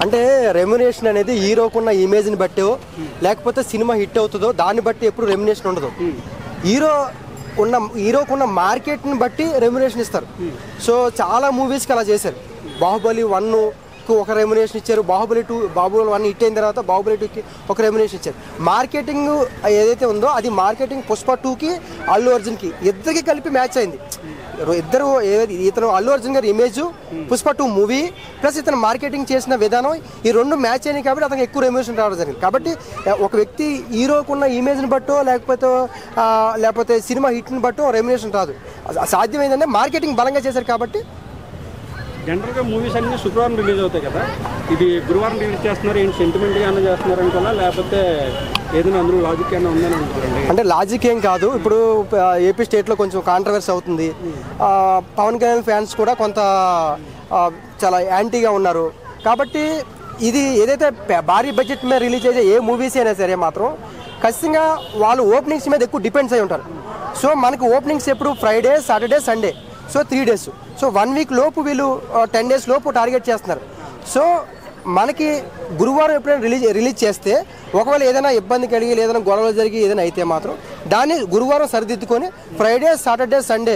అంటే రెమ్యునేషన్ అనేది హీరోకున్న ఇమేజ్ని బట్టో లేకపోతే సినిమా హిట్ అవుతుందో దాన్ని బట్టి ఎప్పుడు రెమ్యునేషన్ ఉండదు. హీరోకున్న మార్కెట్ని బట్టి రెమ్యునేషన్ ఇస్తారు. సో చాలా మూవీస్కి అలా చేశారు. బాహుబలి 1కు ఒక రెమ్యునేషన్ ఇచ్చారు, బాహుబలి 1 హిట్ అయిన తర్వాత బాహుబలి 2కి ఒక రెమ్యునేషన్ ఇచ్చారు. మార్కెటింగ్ ఏదైతే ఉందో అది మార్కెటింగ్ పుష్ప 2కి అల్లు అర్జున్కి ఇద్దరికి కలిపి మ్యాచ్ అయింది. ఇద్దరు ఇతను అల్లు అర్జున్ గారి ఇమేజ్ పుష్ప 2 మూవీ ప్లస్ ఇతను మార్కెటింగ్ చేసిన విధానం ఈ రెండు మ్యాచ్ అయినాయి కాబట్టి అతనికి ఎక్కువ రెమ్యునేషన్ రావడం జరిగింది. కాబట్టి ఒక వ్యక్తి హీరోకున్న ఇమేజ్ని బట్టో లేకపోతే సినిమా హిట్ని బట్టో రెమ్యునేషన్ రాదు. సాధ్యమైందంటే మార్కెటింగ్ బలంగా చేశారు కాబట్టి. జనరల్గా మూవీస్ అన్నీ శుక్రవారం రిలీజ్ అవుతాయి కదా, ఇది గురువారం రిలీజ్ చేస్తున్నారు. ఏంటి సెంటిమెంట్గా అన్న చేస్తున్నారు అనుకోవాలా, లేకపోతే ఏదైనా అందులో లాజిక్ ఏమైనా ఉందని అనుకోవాలండి? అంటే లాజిక్ ఏం కాదు. ఇప్పుడు ఏపీ స్టేట్లో కొంచెం కాంట్రవర్సీ అవుతుంది. పవన్ కళ్యాణ్ ఫ్యాన్స్ కూడా కొంత చాలా యాంటీగా ఉన్నారు. కాబట్టి ఇది ఏదైతే భారీ బడ్జెట్ మీద రిలీజ్ అయ్యే ఏ మూవీస్ అయినా సరే మాత్రం ఖచ్చితంగా వాళ్ళు ఓపెనింగ్స్ మీద ఎక్కువ డిపెండ్స్ అయి ఉంటారు. సో మనకి ఓపెనింగ్స్ ఎప్పుడు Friday, Saturday, Sunday. So 3 days. So 1 week లోపు వీళ్ళు 10 days లోపు టార్గెట్ చేస్తున్నారు. సో మనకి గురువారం ఎప్పుడైనా రిలీజ్ చేస్తే ఒకవేళ ఏదైనా ఇబ్బంది కలిగి ఏదైనా గొడవలు జరిగి ఏదైనా అయితే మాత్రం దాన్ని గురువారం సరిదిద్దుకొని ఫ్రైడే, సాటర్డే, సండే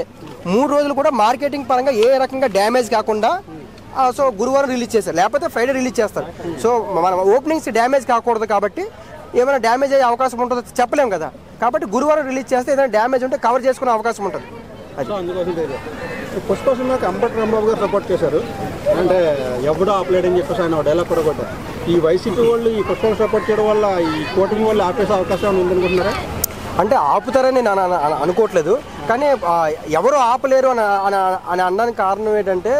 3 రోజులు కూడా మార్కెటింగ్ పరంగా ఏ రకంగా డ్యామేజ్ కాకుండా సో గురువారం రిలీజ్ చేస్తారు, లేకపోతే ఫ్రైడే రిలీజ్ చేస్తారు. సో మన ఓపెనింగ్స్ డ్యామేజ్ కాకూడదు కాబట్టి ఏమైనా డ్యామేజ్ అయ్యే అవకాశం ఉంటుందో చెప్పలేము కదా. కాబట్టి గురువారం రిలీజ్ చేస్తే ఏదైనా డ్యామేజ్ ఉంటే కవర్ చేసుకునే అవకాశం ఉంటుంది. పుష్ప సినిమాకి అంబటి రాంబాబు గారు సపోర్ట్ చేశారు. అంటే ఎవడో ఆపలేడని చెప్పేసి ఆయన డైలాగ్ కూడా కొట్టారు. ఈ వైసీపీ వాళ్ళు ఈ పుష్పకు సపోర్ట్ చేయడం వల్ల ఈ కూటమి వాళ్ళు ఆపేసే అవకాశం ఉందనుకుంటున్నారా? అంటే ఆపుతారని నేను అనుకోవట్లేదు. కానీ ఎవరు ఆపలేరు అని అనడానికి కారణం ఏంటంటే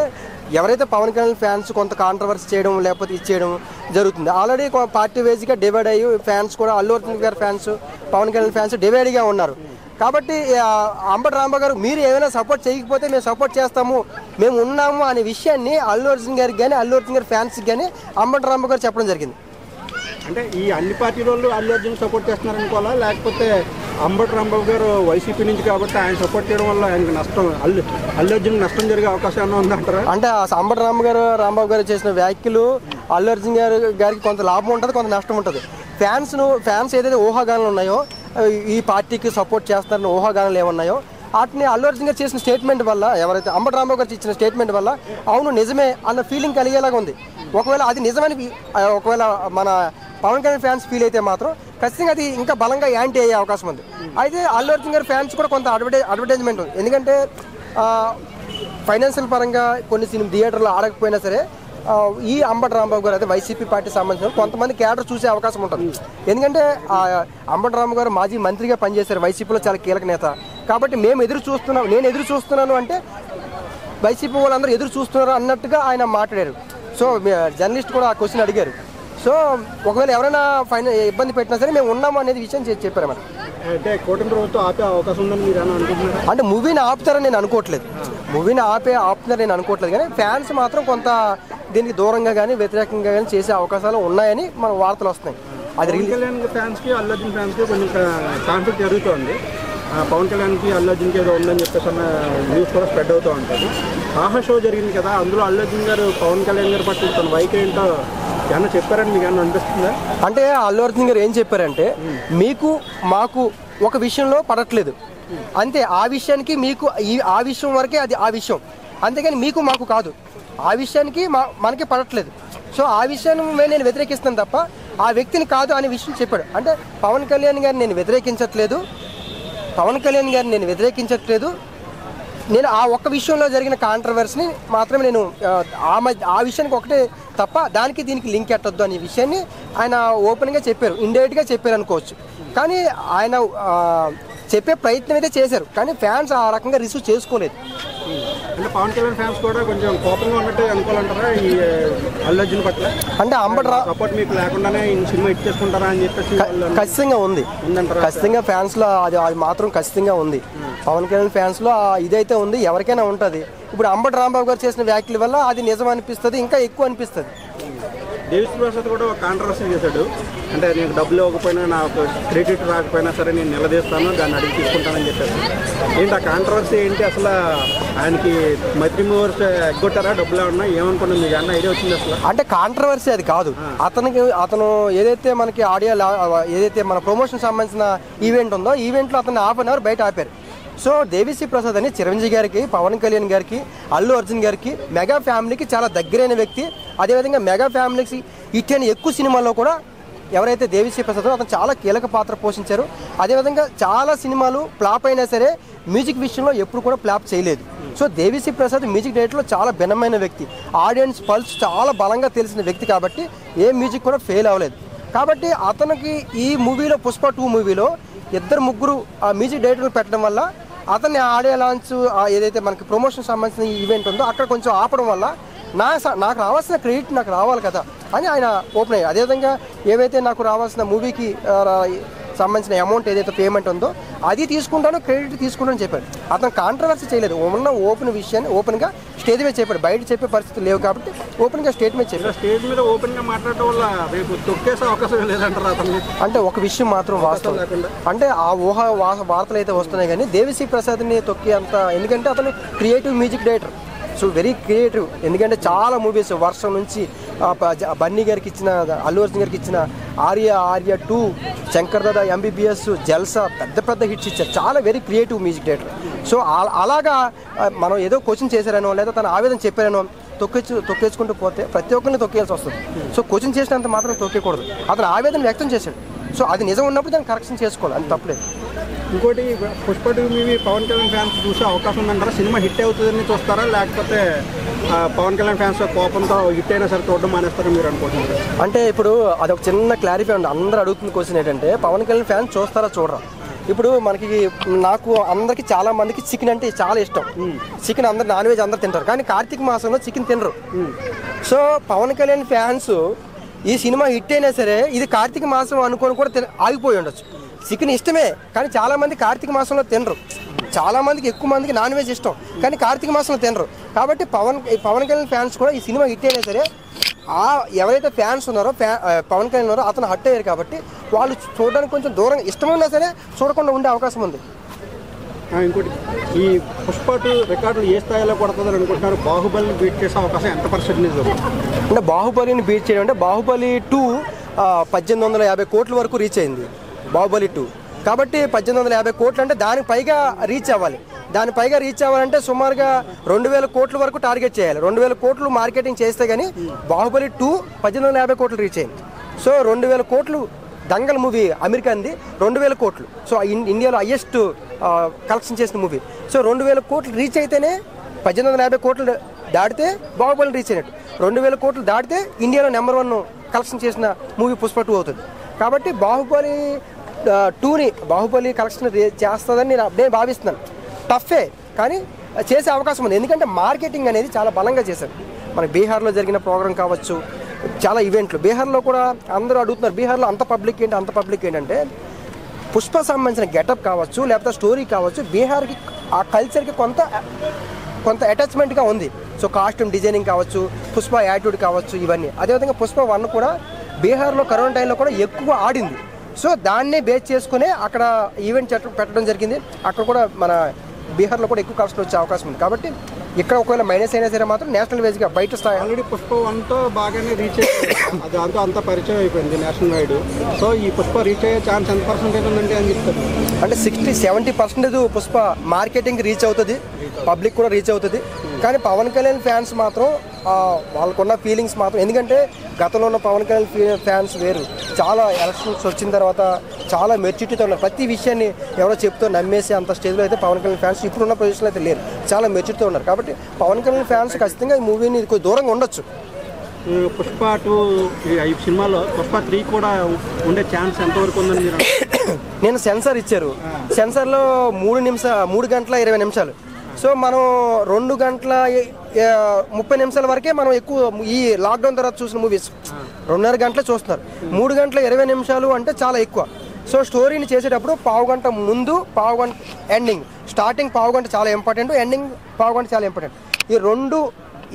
ఎవరైతే పవన్ కళ్యాణ్ ఫ్యాన్స్ కొంత కాంట్రవర్సీ చేయడం లేకపోతే ఇచ్చేయడం జరుగుతుంది. ఆల్రెడీ పార్టీ వేజ్గా డివైడ్ అయ్యి ఫ్యాన్స్ కూడా అల్లు అర్జున్ గారి ఫ్యాన్స్, పవన్ కళ్యాణ్ ఫ్యాన్స్ డివైడ్గా ఉన్నారు. కాబట్టి అంబటి రాంబాబు గారు మీరు ఏమైనా సపోర్ట్ చేయకపోతే మేము సపోర్ట్ చేస్తాము, మేము ఉన్నాము అనే విషయాన్ని అల్లు అర్జున్ గారికి కానీ అల్లు అర్జున్ గారి ఫ్యాన్స్కి కానీ అంబటి రాంబాబు గారు చెప్పడం జరిగింది. అంటే ఈ అన్ని పార్టీల వాళ్ళు అల్లు అర్జున్ సపోర్ట్ చేస్తున్నారు అనుకోవాలా, లేకపోతే అంబటి రాంబాబు గారు వైసీపీ నుంచి కాబట్టి ఆయన సపోర్ట్ చేయడం వల్ల ఆయనకి నష్టం, అల్లు అర్జున్ నష్టం జరిగే అవకాశం ఏమైనా ఉందంటారా? అంటే అంబటి రాంబాబు గారు చేసిన వ్యాఖ్యలు అల్లు అర్జున్ గారికి కొంత లాభం ఉంటుంది, కొంత నష్టం ఉంటుంది. ఫ్యాన్స్ ఏదైతే ఊహాగానాలు ఉన్నాయో ఈ పార్టీకి సపోర్ట్ చేస్తారని ఊహాగానాలు ఏమన్నాయో వాటిని అల్లు అర్జున్ గారు చేసిన స్టేట్మెంట్ వల్ల, ఎవరైతే అంబటి రాంబాబు గారు ఇచ్చిన స్టేట్మెంట్ వల్ల అవును నిజమే అన్న ఫీలింగ్ కలిగేలాగా ఉంది. ఒకవేళ అది నిజమని ఒకవేళ మన పవన్ కళ్యాణ్ ఫ్యాన్స్ ఫీల్ అయితే మాత్రం ఖచ్చితంగా అది ఇంకా బలంగా యాంటీ అయ్యే అవకాశం ఉంది. అయితే అల్లు అర్జున్ గారి ఫ్యాన్స్ కూడా కొంత అడ్వర్టైజ్మెంట్ ఉంది. ఎందుకంటే ఫైనాన్షియల్ పరంగా కొన్ని సినిమా థియేటర్లో ఆడకపోయినా సరే ఈ అంబటి రాంబాబు గారు అయితే వైసీపీ పార్టీ సంబంధించిన కొంతమంది క్యాడర్ చూసే అవకాశం ఉంటుంది. ఎందుకంటే అంబటి రాంబాబు గారు మాజీ మంత్రిగా పనిచేశారు, వైసీపీలో చాలా కీలక నేత. కాబట్టి నేను ఎదురు చూస్తున్నాను అంటే వైసీపీ వాళ్ళందరూ ఎదురు చూస్తున్నారు అన్నట్టుగా ఆయన మాట్లాడారు. సో జర్నలిస్ట్ కూడా ఆ క్వశ్చన్ అడిగారు. సో ఒకవేళ ఎవరైనా ఇబ్బంది పెట్టినా సరే మేము ఉన్నాము అనేది విషయం చెప్పారు అన్నమాట. అంటే కూటమి ప్రభుత్వం ఆపే అవకాశం ఉందని మీరు అనుకుంటున్నారా? అంటే మూవీని ఆపుతారని నేను అనుకోవట్లేదు. ఆపుతారని నేను అనుకోవట్లేదు. కానీ ఫ్యాన్స్ మాత్రం కొంత దీనికి దూరంగా కానీ వ్యతిరేకంగా కానీ చేసే అవకాశాలు ఉన్నాయని మన వార్తలు వస్తున్నాయి. అది పవన్ కళ్యాణ్ ఫ్యాన్స్కి అల్లు అర్జున్ ఫ్యాన్స్కి కొంచెం కాన్ఫ్లిక్ట్ జరుగుతుంది. పవన్ కళ్యాణ్కి అల్లు అర్జున్కి ఏదో ఉందని చెప్పేసి అన్న న్యూస్ కూడా స్ప్రెడ్ అవుతూ ఉంటుంది. ఆహా షో జరిగింది కదా, అందులో అల్లు అర్జున్ గారు పవన్ కళ్యాణ్ గారు పట్ల తన వైఖరి ఏంటో ఏమన్నా చెప్పారని మీకు ఏమన్నా అనిపిస్తుందా? అంటే అల్లు అర్జున్ గారు ఏం చెప్పారంటే మీకు మాకు ఒక విషయంలో పడట్లేదు అంతే, ఆ విషయానికి మీకు ఆ విషయం వరకే అది ఆ విషయం, అంతేగాని మీకు మాకు కాదు, ఆ విషయానికి మనకి పడట్లేదు. సో ఆ విషయాన్ని నేను వ్యతిరేకిస్తాను తప్ప ఆ వ్యక్తిని కాదు అనే విషయం చెప్పాడు. అంటే పవన్ కళ్యాణ్ గారిని నేను వ్యతిరేకించట్లేదు, నేను ఆ ఒక్క విషయంలో జరిగిన కాంట్రవర్సీని మాత్రమే నేను ఆ విషయానికి ఒకటే తప్ప దానికి దీనికి లింక్ ఎట్టొద్దు అనే విషయాన్ని ఆయన ఓపెన్గా చెప్పారు, ఇండైరెక్ట్గా చెప్పారు అనుకోవచ్చు. కానీ ఆయన చెప్పే ప్రయత్నం అయితే చేశారు, కానీ ఫ్యాన్స్ ఆ రకంగా రిసీవ్ చేసుకోలేదు. అంటే పవన్ కళ్యాణ్ ఫ్యాన్స్ కూడా కొంచెం కోపంగా ఉన్నట్టు అనుకోవాలంటారా ఈ అల్లు అర్జున్ పట్ల? అంటే సపోర్ట్ మీకు లేకుండానే సినిమా ఇచ్చేసుకుంటారా అని చెప్పేసి ఖచ్చితంగా ఉంది, ఖచ్చితంగా ఫ్యాన్స్లో అది మాత్రం ఖచ్చితంగా ఉంది. పవన్ కళ్యాణ్ ఫ్యాన్స్లో ఇదైతే ఉంది, ఎవరికైనా ఉంటుంది. ఇప్పుడు అంబటి రాంబాబు గారు చేసిన వ్యాఖ్యల వల్ల అది నిజం అనిపిస్తుంది, ఇంకా ఎక్కువ అనిపిస్తుంది. దేవిశ్రీ ప్రసాద్ కూడా ఒక కాంట్రవర్సీ చేశాడు. అంటే నేను డబ్బులు ఇవ్వకపోయినా నాకు క్రెడిట్ రాకపోయినా సరే నేను నిలదీస్తాను, దాన్ని అడిగి తీసుకుంటానని చెప్పారు. ఏంటి ఆ కాంట్రవర్సీ ఏంటి? అసలు ఆయనకి మైత్రి మూవర్స్ ఎగ్గొట్టారా? డబ్బులు ఏమన్నా ఏమనుకున్నా మీకు అన్న ఐడియా వచ్చింది అసలు? అంటే కాంట్రవర్సీ అది కాదు. అతను ఏదైతే మనకి ఆడియో ఏదైతే మన ప్రమోషన్ సంబంధించిన ఈవెంట్ ఉందో ఈవెంట్లో అతను హాఫ్ అన్ అవర్ బయట ఆపారు. సో దేవిశ్రీ ప్రసాద్ అని చిరంజీవి గారికి, పవన్ కళ్యాణ్ గారికి, అల్లు అర్జున్ గారికి, మెగా ఫ్యామిలీకి చాలా దగ్గరైన వ్యక్తి. అదేవిధంగా మెగా ఫ్యామిలీకి హిట్ అయిన ఎక్కువ సినిమాల్లో కూడా ఎవరైతే దేవిశ్రీ ప్రసాద్ అతను చాలా కీలక పాత్ర పోషించారు. అదేవిధంగా చాలా సినిమాలు ఫ్లాప్ అయినా సరే మ్యూజిక్ విషయంలో ఎప్పుడు కూడా ఫ్లాప్ చేయలేదు. సో దేవిశ్రీ ప్రసాద్ మ్యూజిక్ డైరెక్టర్లో చాలా భిన్నమైన వ్యక్తి, ఆడియన్స్ పల్స్ చాలా బలంగా తెలిసిన వ్యక్తి కాబట్టి ఏ మ్యూజిక్ కూడా ఫెయిల్ అవ్వలేదు. కాబట్టి అతనికి ఈ మూవీలో పుష్ప 2 మూవీలో ముగ్గురు ఆ మ్యూజిక్ డైరెక్టర్లు పెట్టడం వల్ల అతన్ని ఆడియో లాంచ్ ఏదైతే మనకి ప్రమోషన్ సంబంధించిన ఈవెంట్ ఉందో అక్కడ కొంచెం ఆపడం వల్ల నాకు రావాల్సిన క్రెడిట్ నాకు రావాలి కదా అని ఆయన ఓపెన్ అయ్యారు. అదేవిధంగా ఏవైతే నాకు రావాల్సిన మూవీకి సంబంధించిన అమౌంట్ ఏదైతే పేమెంట్ ఉందో అది తీసుకుంటానో క్రెడిట్ తీసుకుంటానని చెప్పాడు. అతను కాంట్రవర్సీ చేయలేదు. ఉన్న ఓపెన్ విషయాన్ని ఓపెన్గా స్టేజ్ మీద చెప్పాడు. బయట చెప్పే పరిస్థితులు లేవు కాబట్టి ఓపెన్గా స్టేజ్ మీద చెప్పాడు. స్టేజ్ మీద ఓపెన్గా మాట్లాడటం వల్ల రేపు తొక్కేసే అవకాశం లేదంటారు అతను. అంటే ఒక విషయం మాత్రం వాస్తవం, అంటే ఆ వార్తలు అయితే వస్తున్నాయి కానీ దేవిశ్రీ ప్రసాద్ని తొక్కి అంత, ఎందుకంటే అతను creative music director. So very creative. ఎందుకంటే చాలా మూవీస్ వర్షం నుంచి బన్నీ గారికి ఇచ్చిన, అల్లు అర్జున్ గారికి ఇచ్చిన ఆర్య 2, శంకర్ దాదా, MBBS, జల్సా పెద్ద హిట్స్ ఇచ్చారు. చాలా very creative music director. So అలాగా మనం ఏదో క్వశ్చన్ చేశారనో లేదా తన ఆవేదన చెప్పారనో తొక్కేసుకుంటూ పోతే ప్రతి ఒక్కరిని తొక్కేయాల్సి వస్తుంది. సో క్వశ్చన్ చేసినంత మాత్రం తొక్కేయకూడదు. అతను ఆవేదన వ్యక్తం చేశాడు. సో అది నిజం ఉన్నప్పుడు దాన్ని కరెక్షన్ చేసుకోవాలి, అది తప్పలేదు. ఇంకోటి పుష్ప 2 మూవీ పవన్ కళ్యాణ్ ఫ్యాన్స్ చూసే అవకాశం ఉందంటారా? సినిమా హిట్ అవుతుందని చూస్తారా, లేకపోతే పవన్ కళ్యాణ్ ఫ్యాన్స్ కోపంతో హిట్ అయినా సరే చూడడం మానేస్తారని మీరు అనుకుంటున్నారు? అంటే ఇప్పుడు అదొక చిన్న క్లారిఫై ఉంది. అందరూ అడుగుతున్న క్వశ్చన్ ఏంటంటే పవన్ కళ్యాణ్ ఫ్యాన్స్ చూస్తారా చూడరా? ఇప్పుడు నాకు అందరికి చాలా మందికి చికెన్ అంటే చాలా ఇష్టం. చికెన్ అందరు నాన్ వెజ్ అందరు తింటారు, కానీ కార్తీక మాసంలో చికెన్ తినరు. సో పవన్ కళ్యాణ్ ఫ్యాన్స్ ఈ సినిమా హిట్ అయినా సరే ఇది కార్తీక మాసం అనుకొని కూడా ఆగిపోయి ఉండొచ్చు. చికెన్ ఇష్టమే కానీ చాలా మంది కార్తీక మాసంలో తినరు. చాలా మందికి, ఎక్కువ మందికి నాన్ వెజ్ ఇష్టం కానీ కార్తీక మాసంలో తినరు. కాబట్టి పవన్ కళ్యాణ్ ఫ్యాన్స్ కూడా ఈ సినిమా హిట్ అయినా సరే ఎవరైతే ఫ్యాన్స్ ఉన్నారో పవన్ కళ్యాణ్ ఉన్నారో అతను హట్ అయ్యారు కాబట్టి వాళ్ళు చూడడానికి కొంచెం దూరంగా ఇష్టమున్నా సరే చూడకుండా ఉండే అవకాశం ఉంది. ఇంకోటి ఈ పుష్ప 2 రికార్డులు ఏ స్థాయిలో కొడుతుందని అనుకుంటున్నారు? బాహుబలిని బీట్ చేసే అవకాశం ఎంత పర్సెంటేజ్ ఉంది? అంటే బాహుబలిని బీట్ చేయడం అంటే బాహుబలి 2 1850 కోట్ల వరకు రీచ్ అయింది బాహుబలి 2. కాబట్టి 1850 కోట్లు అంటే దానికి పైగా రీచ్ అవ్వాలి. దాని పైగా రీచ్ అవ్వాలంటే సుమారుగా 2000 కోట్ల వరకు టార్గెట్ చేయాలి. 2000 కోట్లు మార్కెటింగ్ చేస్తే కానీ బాహుబలి 2 1850 కోట్లు రీచ్ అయింది. సో 2000 కోట్లు దంగల్ మూవీ అమెరికాది 2000 కోట్లు. సో ఇండియాలో హైయెస్ట్ కలెక్షన్ చేసిన మూవీ. సో 2000 కోట్లు రీచ్ అయితేనే 1850 కోట్లు దాటితే బాహుబలి రీచ్ అయినట్టు. 2000 కోట్లు దాటితే ఇండియాలో నెంబర్ 1 కలెక్షన్ చేసిన మూవీ పుష్ప 2 అవుతుంది. కాబట్టి బాహుబలి 2ని బాహుబలి కలెక్షన్ చేస్తుందని నేను భావిస్తున్నాను. టఫే కానీ చేసే అవకాశం ఉంది. ఎందుకంటే మార్కెటింగ్ అనేది చాలా బలంగా చేశారు. మన బీహార్లో జరిగిన ప్రోగ్రాం కావచ్చు, చాలా ఈవెంట్లు బీహార్లో కూడా అందరూ అడుగుతున్నారు. బీహార్లో అంత పబ్లిక్ ఏంటంటే పుష్ప సంబంధించిన గెటప్ కావచ్చు, లేకపోతే స్టోరీ కావచ్చు, బీహార్కి ఆ కల్చర్కి కొంత అటాచ్మెంట్గా ఉంది. సో కాస్ట్యూమ్ డిజైనింగ్ కావచ్చు, పుష్ప యాటిట్యూడ్ కావచ్చు, ఇవన్నీ. అదేవిధంగా పుష్ప 1 కూడా బీహార్లో కరోనా టైంలో కూడా ఎక్కువ ఆడింది. సో దాన్నే బేస్ చేసుకునే అక్కడ ఈవెంట్ పెట్టడం జరిగింది. అక్కడ కూడా మన బీహార్లో కూడా ఎక్కువ కలెక్షన్ వచ్చే అవకాశం ఉంది. కాబట్టి ఇక్కడ ఒకవేళ మైనస్ అయినా సరే మాత్రం నేషనల్ వైజ్గా బయట స్థాయి ఆల్రెడీ పుష్ప 1తో బాగానే రీచ్ అయ్యింది. అది అంతా పరిచయం అయిపోయింది నేషనల్ వైడ్. సో ఈ పుష్ప రీచ్ అయ్యే ఛాన్స్ ఎంత పర్సెంటేజ్ ఉందంటే అని చెప్తారు? అంటే 60-70% పుష్ప మార్కెటింగ్ రీచ్ అవుతుంది, పబ్లిక్ కూడా రీచ్ అవుతుంది. కానీ పవన్ కళ్యాణ్ ఫ్యాన్స్ మాత్రం వాళ్ళకున్న ఫీలింగ్స్ మాత్రం, ఎందుకంటే గతంలో ఉన్న పవన్ కళ్యాణ్ ఫ్యాన్స్ వేరు. చాలా ఎలక్షన్స్ వచ్చిన తర్వాత చాలా మెచ్యూరిటీతో ఉన్నారు. ప్రతి విషయాన్ని ఎవరో చెప్తూ నమ్మేసి అంత స్టేజ్లో అయితే పవన్ కళ్యాణ్ ఫ్యాన్స్ ఇప్పుడున్న పొజిషన్లో అయితే లేరు. చాలా మెచ్యూరిటీతో ఉన్నారు. కాబట్టి పవన్ కళ్యాణ్ ఫ్యాన్స్ ఖచ్చితంగా ఈ మూవీని కొంచెం దూరంగా ఉండొచ్చు. పుష్ప 2 ఈ సినిమాలో పుష్ప 3 కూడా ఉండే ఛాన్స్ ఎంతవరకు ఉందని మీరు? నేను సెన్సార్ ఇచ్చారు. సెన్సార్లో 3 గంటల 20 నిమిషాలు. సో మనం 2 గంటల 30 నిమిషాల వరకే మనం ఎక్కువ ఈ లాక్డౌన్ తర్వాత చూసిన మూవీస్ 2.5 గంటలే చూస్తున్నారు. 3 గంటల 20 నిమిషాలు అంటే చాలా ఎక్కువ. సో స్టోరీని చేసేటప్పుడు పావు గంట ముందు, పావు గంట ఎండింగ్, స్టార్టింగ్ పావు గంట చాలా ఇంపార్టెంట్, ఎండింగ్ పావు గంట చాలా ఇంపార్టెంట్. ఈ 2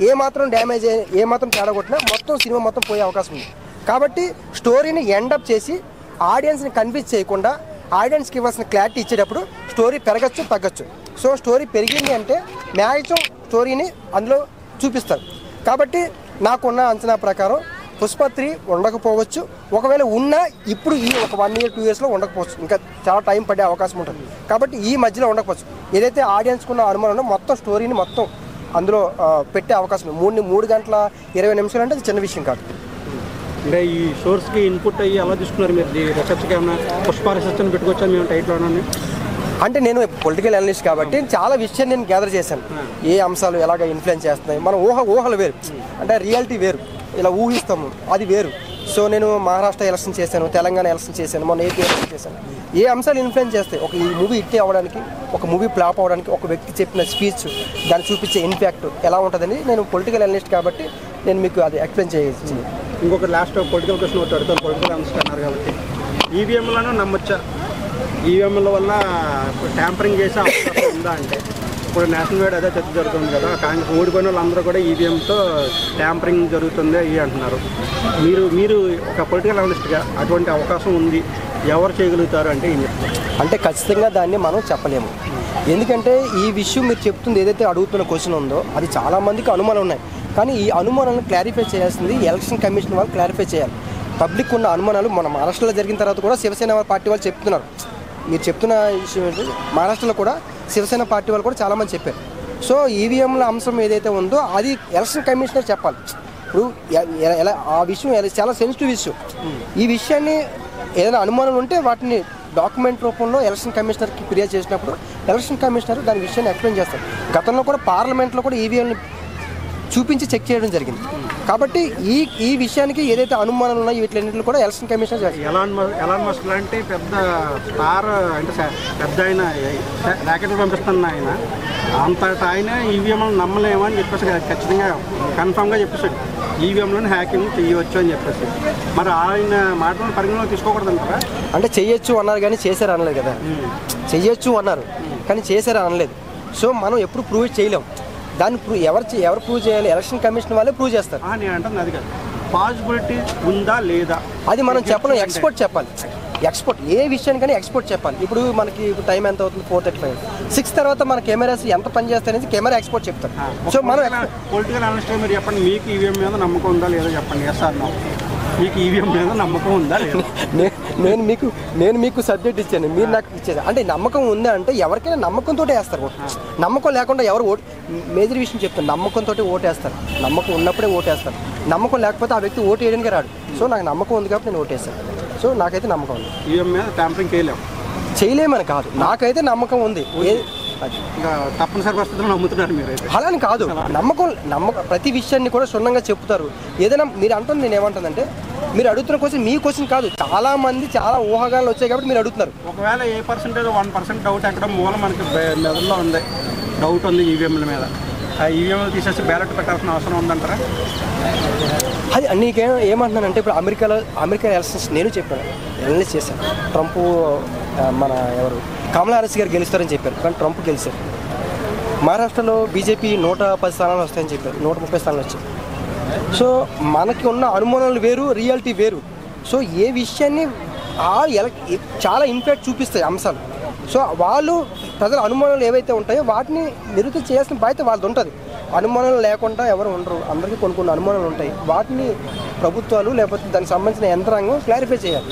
ఏమాత్రం డ్యామేజ్ ఏమాత్రం తేడా కొట్టినా మొత్తం సినిమా మొత్తం పోయే అవకాశం ఉంది. కాబట్టి స్టోరీని ఎండప్ చేసి ఆడియన్స్ని కన్విన్స్ చేయకుండా ఆడియన్స్కి ఇవ్వాల్సిన క్లారిటీ ఇచ్చేటప్పుడు స్టోరీ పెరగచ్చు తగ్గచ్చు. సో స్టోరీ పెరిగింది అంటే మ్యాక్సిమం స్టోరీని అందులో చూపిస్తారు. కాబట్టి నాకున్న అంచనా ప్రకారం పుష్ప 3 ఉండకపోవచ్చు. ఒకవేళ ఉన్నా ఇప్పుడు ఈ ఒక 1 year 2 yearsలో ఉండకపోవచ్చు. ఇంకా చాలా టైం పడే అవకాశం ఉంటుంది. కాబట్టి ఈ మధ్యలో ఉండకపోవచ్చు. ఏదైతే ఆడియన్స్కున్న అనుమానం మొత్తం స్టోరీని మొత్తం అందులో పెట్టే అవకాశం ఉంది. 3 గంటల 20 నిమిషాలు అంటే అది చిన్న విషయం కాదు. అంటే ఈ సోర్స్కి ఇన్పుట్ అయ్యి ఎలా తీసుకున్నారు మీరు? రీసెర్చ్కి ఏమన్నా పుష్ప రీసెర్చ్ అని పెట్టుకొచ్చాను మేము టైట్లోనే. అంటే నేను పొలిటికల్ అనలిస్ట్ కాబట్టి చాలా విషయం నేను గ్యాదర్ చేశాను. ఏ అంశాలు ఎలాగ ఇన్ఫ్లుయెన్స్ చేస్తున్నాయి. మన ఊహలు వేరు, అంటే రియాలిటీ వేరు, ఇలా ఊహిస్తాము అది వేరు. సో నేను మహారాష్ట్ర ఎలక్షన్ చేశాను, తెలంగాణ ఎలక్షన్ చేశాను, మొన్న ఏపీ ఎలక్షన్ చేశాను. ఏ అంశాలు ఇన్ఫ్లుయెన్స్ చేస్తాయి ఒక ఈ మూవీ హిట్ అవ్వడానికి, ఒక మూవీ ఫ్లాప్ అవ్వడానికి, ఒక వ్యక్తి చెప్పిన స్పీచ్ దాన్ని చూపించే ఇంపాక్ట్ ఎలా ఉంటుందని నేను పొలిటికల్ అనలిస్ట్ కాబట్టి నేను మీకు అది ఎక్స్ప్లెయిన్ చేయొచ్చు. ఇంకొక లాస్ట్ పొలిటికల్ క్వశ్చన్ ఒకటి అడుగుతాను. పొలిటికల్ అనలిస్ట్ అన్నారు కాబట్టి ఈవీఎంలను నమ్మొచ్చా? ఈవీఎంల వల్ల ట్యాంపరింగ్ చేసే అవకాశం ఉందా? అంటే ఇప్పుడు నేషనల్ వైడ్ అదే చర్చ జరుగుతుంది కదా, కాంగ్రెస్ ఓడిపోయిన వాళ్ళందరూ కూడా ఈవీఎంతో ట్యాంపరింగ్ జరుగుతుంది ఇవి అంటున్నారు. మీరు ఒక పొలిటికల్ అనలిస్ట్గా అటువంటి అవకాశం ఉంది, ఎవరు చేయగలుగుతారు అంటే ఏం చెప్తారు? అంటే ఖచ్చితంగా దాన్ని మనం చెప్పలేము. ఎందుకంటే ఈ విషయం మీరు చెప్తుంది ఏదైతే అడుగుతున్న క్వశ్చన్ ఉందో అది చాలామందికి అనుమానం ఉన్నాయి. కానీ ఈ అనుమానాలను క్లారిఫై చేయాల్సింది ఎలక్షన్ కమిషన్ వాళ్ళు క్లారిఫై చేయాలి. పబ్లిక్ ఉన్న అనుమానాలు మన మహారాష్ట్రలో జరిగిన తర్వాత కూడా శివసేన పార్టీ వాళ్ళు చెప్తున్నారు. మీరు చెప్తున్న విషయం ఏంటి, మహారాష్ట్రలో కూడా శివసేన పార్టీ వాళ్ళు కూడా చాలామంది చెప్పారు. సో ఈవీఎంల అంశం ఏదైతే ఉందో అది ఎలక్షన్ కమిషనర్ చెప్పాలి. ఇప్పుడు ఎలా ఆ విషయం చాలా సెన్సిటివ్ ఇష్యూ. ఈ విషయాన్ని ఏదైనా అనుమానం ఉంటే వాటిని డాక్యుమెంట్ రూపంలో ఎలక్షన్ కమిషనర్కి ఫిర్యాదు చేసినప్పుడు ఎలక్షన్ కమిషనర్ దాని విషయాన్ని ఎక్స్ప్లెయిన్ చేస్తారు. గతంలో కూడా పార్లమెంట్లో కూడా ఈవీఎంని చూపించి చెక్ చేయడం జరిగింది. కాబట్టి ఈ విషయానికి ఏదైతే అనుమానాలు ఉన్నాయో వీటిలన్నింటిలో కూడా ఎలక్షన్ కమిషనర్ చేస్తారు. ఎలాన్ మస్క్ లాంటి పెద్ద స్టార్ అంటే పెద్ద ఆయన ర్యాకెట్లు పంపిస్తున్న ఆయన అంతటా ఆయన ఈవీఎంలను నమ్మలేమో అని చెప్పేసి ఖచ్చితంగా కన్ఫామ్గా చెప్పేసాడు. ఈవీఎంలను హ్యాకింగ్ చేయవచ్చు అని చెప్పేసి మరి ఆయన మాటలను పరిగణలో తీసుకోకూడదు అంటారా? అంటే చెయ్యొచ్చు అన్నారు కానీ చేశారు అనలేదు కదా. చెయ్యొచ్చు అన్నారు కానీ చేశారు అనలేదు. సో మనం ఎప్పుడు ప్రూవ్ చేయలేం. దాన్ని ఎవరు ప్రూవ్ చేయాలి? ఎలక్షన్ కమిషన్ వాళ్ళే ప్రూవ్ చేస్తారు. నేను అంటుంది అది కాదు, పాసిబిలిటీ ఉందా లేదా అది మనం చెప్పలేం. ఎక్స్పర్ట్ చెప్పాలి. ఎక్స్పర్ట్ ఏ విషయానికైనా ఎక్స్పర్ట్ చెప్పాలి. ఇప్పుడు మనకి టైం ఎంత అవుతుంది? 4:35. 6 తర్వాత మన కెమెరాస్ ఎంత పనిచేస్తాయి అనేది కెమెరా ఎక్స్పర్ట్ చెప్తారు. సో మనం పొలిటికల్ అనలిస్ట్ మీరు చెప్పండి, మీకు ఈవీఎం మీద నమ్మకం ఉందా లేదా చెప్పండి. ఎస్ ఆర్ నో, మీకు ఈవీఎం మీద నమ్మకం ఉందా లేదా? నేను మీకు సబ్జెక్ట్ ఇచ్చాను, మీరు నాకు ఇచ్చేది. అంటే నమ్మకం ఉందా అంటే ఎవరికైనా నమ్మకంతో వేస్తారు ఓటు. నమ్మకం లేకుండా ఎవరు ఓటు, మేజర్ విషయం చెప్తాను, నమ్మకంతో ఓటేస్తారు. నమ్మకం ఉన్నప్పుడే ఓటేస్తారు. నమ్మకం లేకపోతే ఆ వ్యక్తి ఓటు వేయడానికి రాడు. సో నాకు నమ్మకం ఉంది కాబట్టి నేను ఓటేస్తాను. సో నాకైతే నమ్మకం ఉంది. ఈవీఎం మీద ట్యాంపరింగ్ చేయలేమని కాదు, నాకైతే నమ్మకం ఉంది. ఇంకా తప్పనిసరి పరిస్థితుల్లో నమ్ముతున్నారు మీరు? అలా అని కాదు, నమ్మకం ప్రతి విషయాన్ని కూడా క్షుణ్ణంగా చెప్తారు. ఏదైనా మీరు అంటుంది, నేను ఏమంటుందంటే మీరు అడుగుతున్న క్వశ్చన్ మీ క్వశ్చన్ కాదు. చాలా మంది చాలా ఊహాగానాలు వచ్చాయి కాబట్టి మీరు అడుగుతున్నారు. ఒకవేళ ఏ పర్సెంటేజ్ 1% డౌట్ ఎక్కడ మూల మనకి మెదడులో ఉంది, డౌట్ ఉంది ఈవీఎంల మీద, ఆ ఈవీఎంలు తీసేసి బ్యాలెట్ పెట్టాల్సిన అవసరం ఉందంటారా? అది ఏమంటున్నానంటే ఇప్పుడు అమెరికా ఎలక్షన్స్ నేను చెప్పాను, అనలైజ్ చేశాను. ట్రంప్ మన కమలా హారిస్ గారు గెలుస్తారని చెప్పారు కానీ ట్రంప్ గెలిచారు. మహారాష్ట్రలో బీజేపీ 110 స్థానాలు వస్తాయని చెప్పారు, 130 స్థానాలు వచ్చాయి. సో మనకి ఉన్న అనుమానాలు వేరు, రియాలిటీ వేరు. సో ఏ విషయాన్ని చాలా ఇంపాక్ట్ చూపిస్తాయి అంశాలు. సో వాళ్ళు ప్రజల అనుమానాలు ఏవైతే ఉంటాయో వాటిని నిరూపణ చేయాల్సిన బాధ్యత వాళ్ళది ఉంటుంది. అనుమానాలు లేకుండా ఎవరు ఉండరు, అందరికీ కొన్ని అనుమానాలు ఉంటాయి. వాటిని ప్రభుత్వాలు లేకపోతే దానికి సంబంధించిన యంత్రాంగం క్లారిఫై చేయాలి.